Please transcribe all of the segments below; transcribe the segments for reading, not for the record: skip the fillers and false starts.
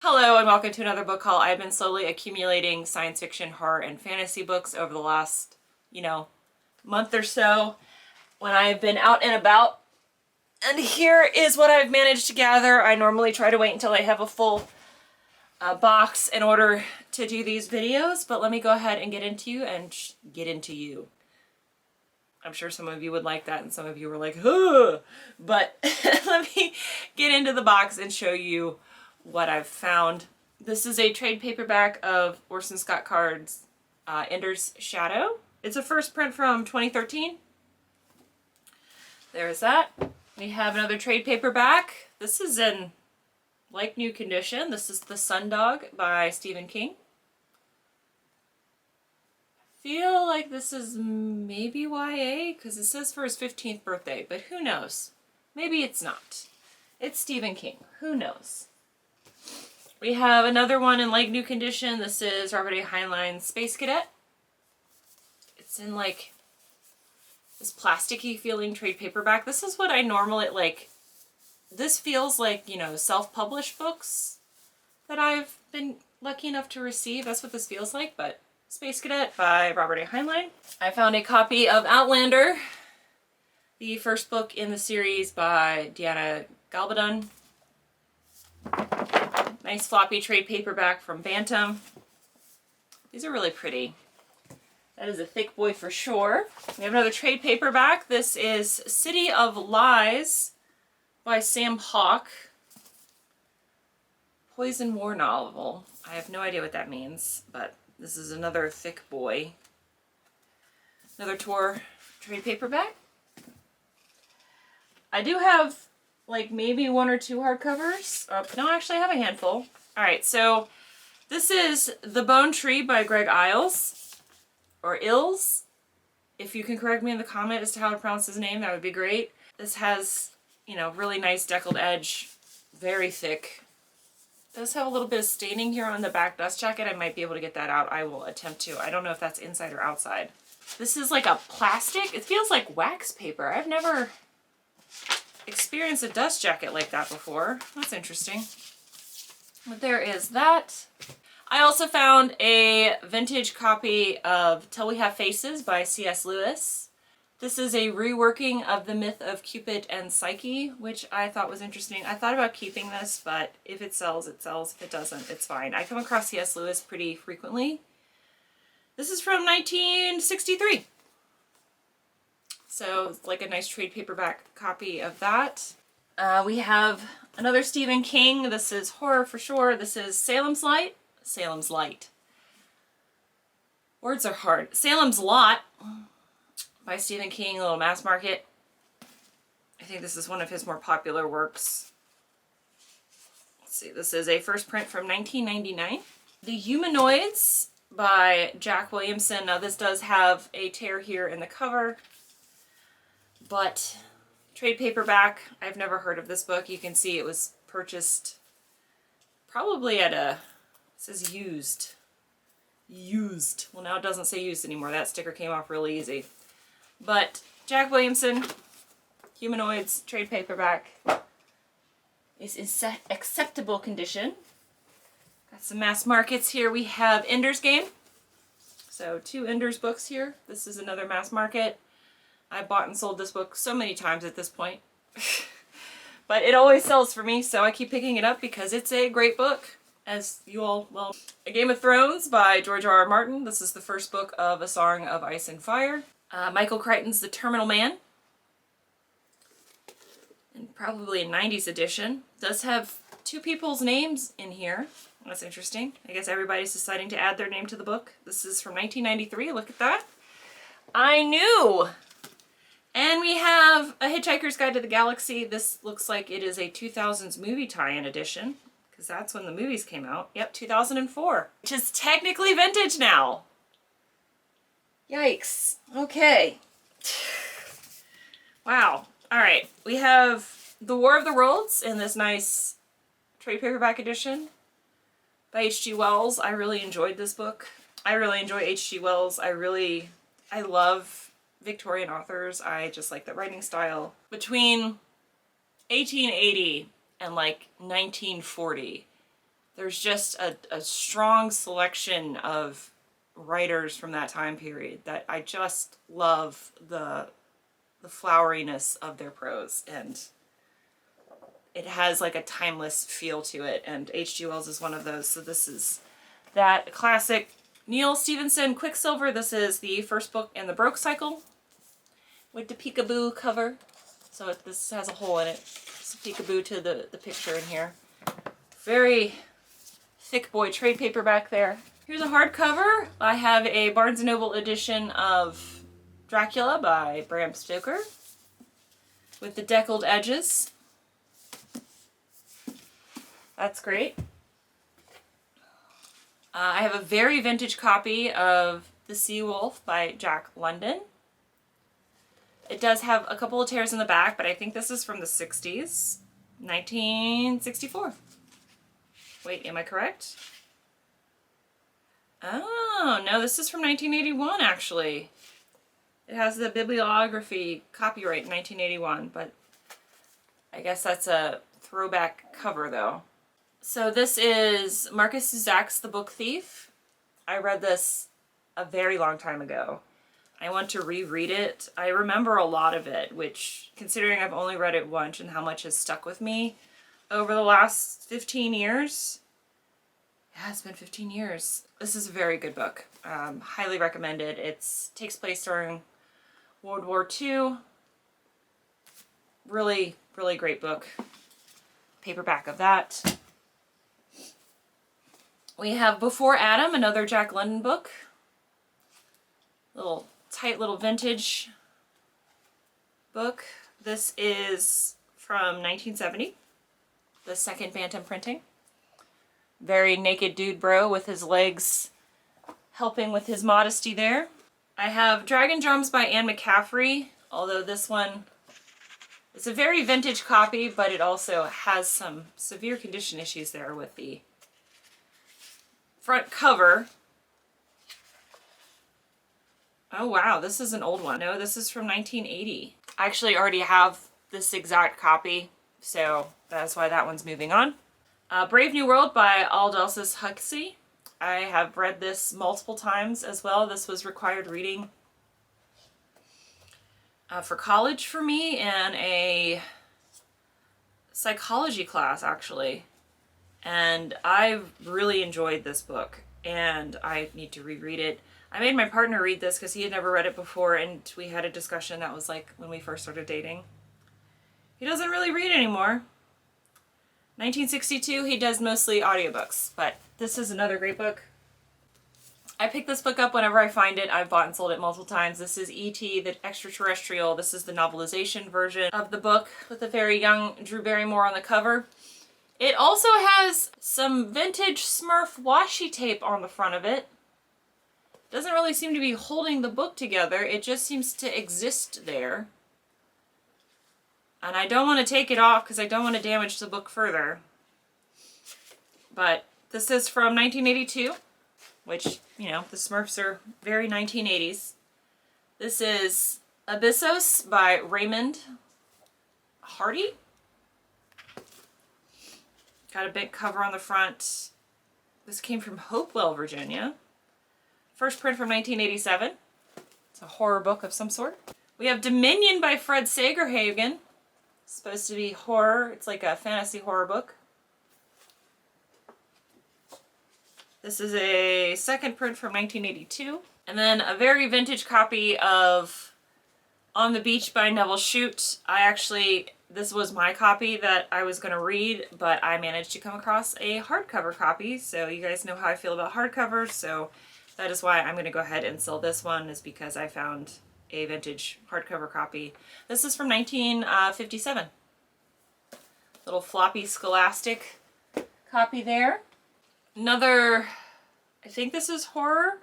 Hello and welcome to another book haul. I've been slowly accumulating science fiction, horror, and fantasy books over the last, month or so when I've been out and about. And here is what I've managed to gather. I normally try to wait until I have a full box in order to do these videos, but let me go ahead and get into you. I'm sure some of you would like that and some of you were like, huh! But let me get into the box and show you what I've found. This is a trade paperback of Orson Scott Card's Ender's Shadow. It's a first print from 2013. There's that. We have another trade paperback. This is in like new condition. This is The Sundog by Stephen King. I feel like this is maybe YA because it says for his 15th birthday, but who knows? Maybe it's not. It's Stephen King. Who knows? We have another one in like new condition. This is Robert A. Heinlein's Space Cadet. It's in like this plasticky feeling trade paperback. This is what I normally like. This feels like, self-published books that I've been lucky enough to receive. That's what this feels like, but Space Cadet by Robert A. Heinlein. I found a copy of Outlander, the first book in the series by Deanna Gabaldon. Nice floppy trade paperback from Bantam. These are really pretty. That is a thick boy for sure. We have another trade paperback. This is City of Lies by Sam Hawke. Poison War novel. I have no idea what that means, but this is another thick boy. Another Tor trade paperback. I do have like maybe one or two hardcovers. No, actually I have a handful. All right, so this is The Bone Tree by Greg Iles, or Ills. If you can correct me in the comment as to how to pronounce his name, that would be great. This has, really nice deckled edge, very thick. It does have a little bit of staining here on the back dust jacket. I might be able to get that out. I will attempt to. I don't know if that's inside or outside. This is like a plastic. It feels like wax paper. I've never experienced a dust jacket like that before. That's interesting. But there is that. I also found a vintage copy of Till We Have Faces by C.S. Lewis. This is a reworking of the myth of Cupid and Psyche, which I thought was interesting. I thought about keeping this, but if it sells, it sells. If it doesn't, it's fine. I come across C.S. Lewis pretty frequently. This is from 1963. So it's like a nice trade paperback copy of that. We have another Stephen King. This is horror for sure. This is Salem's Light. Salem's Light. Words are hard. Salem's Lot by Stephen King, Little Mass Market. I think this is one of his more popular works. Let's see. This is a first print from 1999. The Humanoids by Jack Williamson. Now this does have a tear here in the cover, but trade paperback. I've never heard of this book. You can see it was purchased probably at it says used. Used. Well, now it doesn't say used anymore. That sticker came off really easy. But Jack Williamson, Humanoids, trade paperback is in acceptable condition. Got some mass markets here. We have Ender's Game. So 2 Ender's books here. This is another mass market. I bought and sold this book so many times at this point. But it always sells for me, so I keep picking it up because it's a great book. As you all, A Game of Thrones by George R.R. Martin. This is the first book of A Song of Ice and Fire. Michael Crichton's The Terminal Man. And probably a 90s edition. Does have 2 people's names in here. That's interesting. I guess everybody's deciding to add their name to the book. This is from 1993. Look at that. I knew! And we have A Hitchhiker's Guide to the Galaxy. This looks like it is a 2000s movie tie-in edition, because that's when the movies came out. Yep, 2004, which is technically vintage now. Yikes. Okay. Wow. All right. We have The War of the Worlds in this nice trade paperback edition by H.G. Wells. I really enjoyed this book. I really enjoy H.G. Wells. I love Victorian authors. I just like the writing style. Between 1880 and like 1940, there's just a strong selection of writers from that time period that I just love the floweriness of their prose, and it has like a timeless feel to it, and H.G. Wells is one of those. So this is that classic Neil Stephenson Quicksilver. This is the first book in the Broke cycle with the peekaboo cover. So this has a hole in it. It's a peekaboo to the picture in here. Very thick boy trade paperback there. Here's a hardcover. I have a Barnes & Noble edition of Dracula by Bram Stoker with the deckled edges. That's great. I have a very vintage copy of The Sea Wolf by Jack London. It does have a couple of tears in the back, but I think this is from the 60s. 1964. Wait, am I correct? Oh, no, this is from 1981, actually. It has the bibliography copyright 1981, but I guess that's a throwback cover, though. So this is Marcus Zuzak's The Book Thief. I read this a very long time ago. I want to reread it. I remember a lot of it, which, considering I've only read it once and how much has stuck with me over the last 15 years. Yeah, it's been 15 years. This is a very good book. Highly recommended. It takes place during World War II. Really, really great book. Paperback of that. We have Before Adam, another Jack London book. Little tight little vintage book. This is from 1970, the second Bantam printing. Very naked dude bro with his legs helping with his modesty there. I have Dragon Drums by Anne McCaffrey, although this one is a very vintage copy, but it also has some severe condition issues there with the front cover. Oh wow, this is an old one. No, this is from 1980. I actually already have this exact copy, so that's why that one's moving on. Brave New World by Aldous Huxley. I have read this multiple times as well. This was required reading for college for me in a psychology class, actually. And I really enjoyed this book, and I need to reread it. I made my partner read this because he had never read it before, and we had a discussion that was like when we first started dating. He doesn't really read anymore. 1962, he does mostly audiobooks, but this is another great book. I pick this book up whenever I find it. I've bought and sold it multiple times. This is E.T. the Extraterrestrial. This is the novelization version of the book with a very young Drew Barrymore on the cover. It also has some vintage Smurf washi tape on the front of it. Doesn't really seem to be holding the book together. It just seems to exist there. And I don't want to take it off because I don't want to damage the book further. But this is from 1982, which, you know, the Smurfs are very 1980s. This is Abyssos by Raymond Hardy. Got a big cover on the front. This came from Hopewell, Virginia. First print from 1987. It's a horror book of some sort. We have Dominion by Fred Sagerhagen. It's supposed to be horror. It's like a fantasy horror book. This is a second print from 1982. And then a very vintage copy of On the Beach by Neville Shute. This was my copy that I was going to read, but I managed to come across a hardcover copy. So you guys know how I feel about hardcovers, so that is why I'm going to go ahead and sell this one, is because I found a vintage hardcover copy. This is from 1957. Little floppy Scholastic copy there. Another, I think this is horror.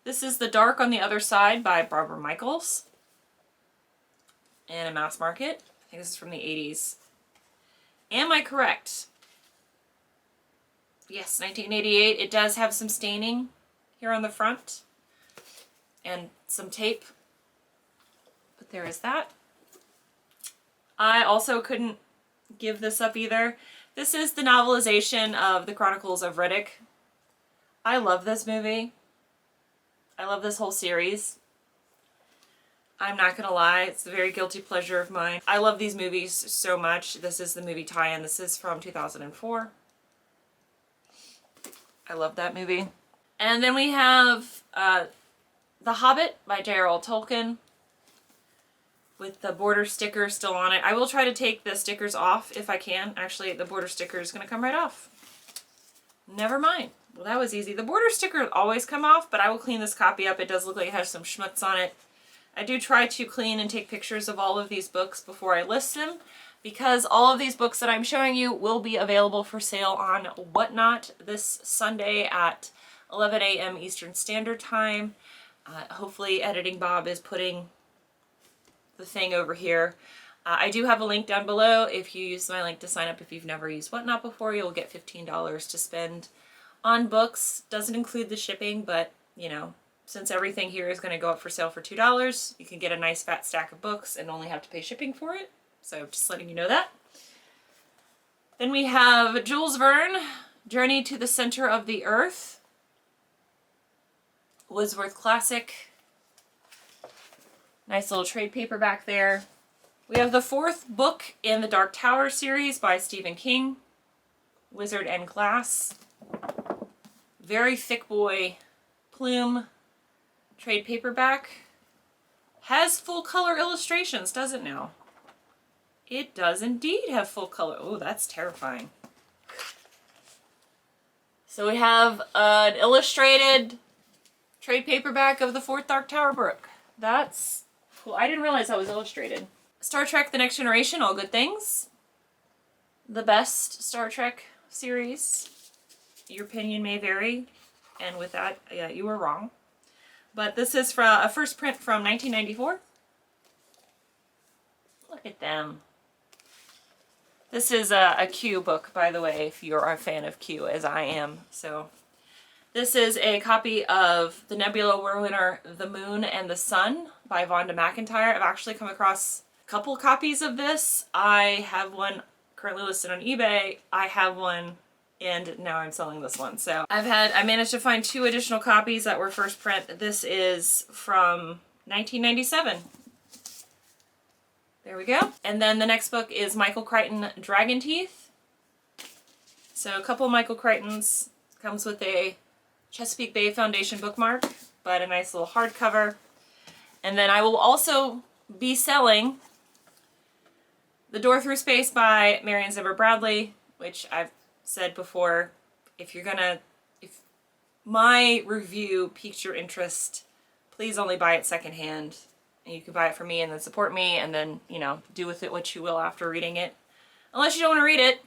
This is The Dark on the Other Side by Barbara Michaels in a mass market. I think this is from the 80s. Am I correct? Yes, 1988. It does have some staining here on the front and some tape, but there is that. I also couldn't give this up either. This is the novelization of The Chronicles of Riddick. I love this movie. I love this whole series. I'm not gonna lie, it's a very guilty pleasure of mine. I love these movies so much. This is the movie tie-in. This is from 2004. I love that movie. And then we have The Hobbit by J.R.R. Tolkien with the border sticker still on it. I will try to take the stickers off if I can. Actually, the border sticker is going to come right off. Never mind. Well, that was easy. The border sticker always come off, but I will clean this copy up. It does look like it has some schmutz on it. I do try to clean and take pictures of all of these books before I list them, because all of these books that I'm showing you will be available for sale on Whatnot this Sunday at 11 a.m. Eastern Standard Time. Hopefully Editing Bob is putting the thing over here. I do have a link down below. If you use my link to sign up, if you've never used Whatnot before, you'll get $15 to spend on books. Doesn't include the shipping, but you know, since everything here is going to go up for sale for $2, you can get a nice fat stack of books and only have to pay shipping for it. So just letting you know that. Then we have Jules Verne, Journey to the Center of the Earth. Wordsworth Classic. Nice little trade paperback there. We have the 4th book in the Dark Tower series by Stephen King, Wizard and Glass. Very thick boy plume trade paperback. Has full color illustrations, does it now? It does indeed have full color. Oh, that's terrifying. So we have an illustrated trade paperback of the 4th Dark Tower book. That's cool. I didn't realize that was illustrated. Star Trek The Next Generation, All Good Things. The best Star Trek series. Your opinion may vary, and with that, yeah, you were wrong. But this is from a first print from 1994. Look at them. This is a Q book, by the way, if you're a fan of Q, as I am. So this is a copy of The Nebula Whirlwinder, The Moon and the Sun by Vonda McIntyre. I've actually come across a couple copies of this. I have one currently listed on eBay. I have one, and now I'm selling this one. So I managed to find 2 additional copies that were first print. This is from 1997. There we go. And then the next book is Michael Crichton, Dragon Teeth. So a couple of Michael Crichtons. Comes with a Chesapeake Bay Foundation bookmark, but a nice little hardcover. And then I will also be selling The Door Through Space by Marion Zimmer Bradley, which I've said before, if my review piqued your interest, please only buy it secondhand. And you can buy it for me and then support me and then, you know, do with it what you will after reading it. Unless you don't want to read it.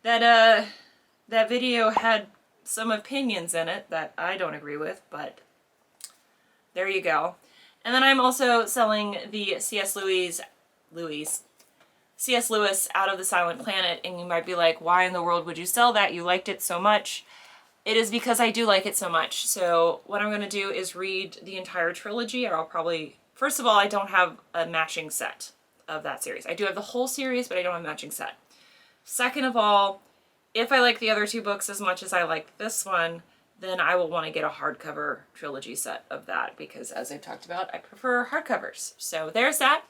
That video had some opinions in it that I don't agree with, but there you go. And then I'm also selling the C.S. Lewis Out of the Silent Planet, and you might be like, why in the world would you sell that? You liked it so much. It is because I do like it so much. So what I'm going to do is read the entire trilogy, or I'll probably... First of all, I don't have a matching set of that series. I do have the whole series, but I don't have a matching set. Second of all, if I like the other 2 books as much as I like this one, then I will want to get a hardcover trilogy set of that, because as I've talked about, I prefer hardcovers. So there's that.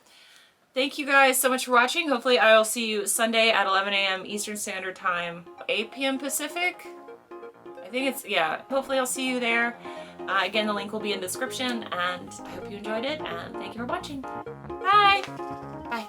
Thank you guys so much for watching. Hopefully I will see you Sunday at 11 a.m. Eastern Standard Time, 8 p.m. Pacific. I think it's, yeah, hopefully I'll see you there. Again, the link will be in the description, and I hope you enjoyed it, and thank you for watching. Bye! Bye.